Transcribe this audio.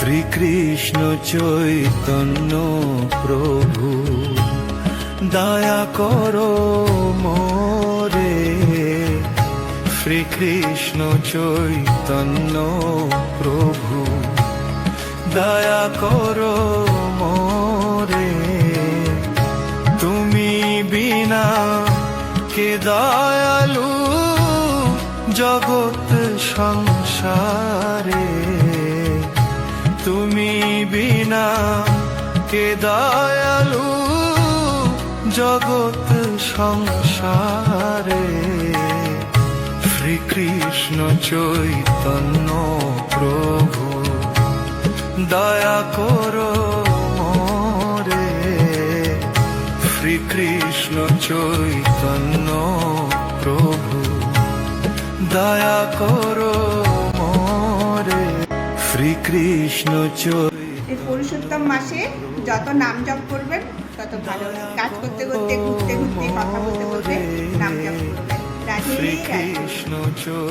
শ্রীকৃষ্ণ চৈতন্য প্রভু দয়া করো মোরে। শ্রীকৃষ্ণ চৈতন্য প্রভু দয়া করো মোরে। তুমি বিনা কে দয়ালু জগৎ সংসারে। তুমি বিনা কে দয়ালু জগৎ সংসারে। শ্রীকৃষ্ণ চৈতন্য প্রভু দয়া করো মোরে। শ্রীকৃষ্ণ চৈতন্য প্রভু দয়া করো মোরে। শ্রীকৃষ্ণ এই পুরুষোত্তম মাসে যত নাম জপ করবেন তত ভালো। কাজ করতে করতে, ঘুরতে ঘুরতে, কথা বলতে বলতে নাম জপ করবেন। রাধে রাধে।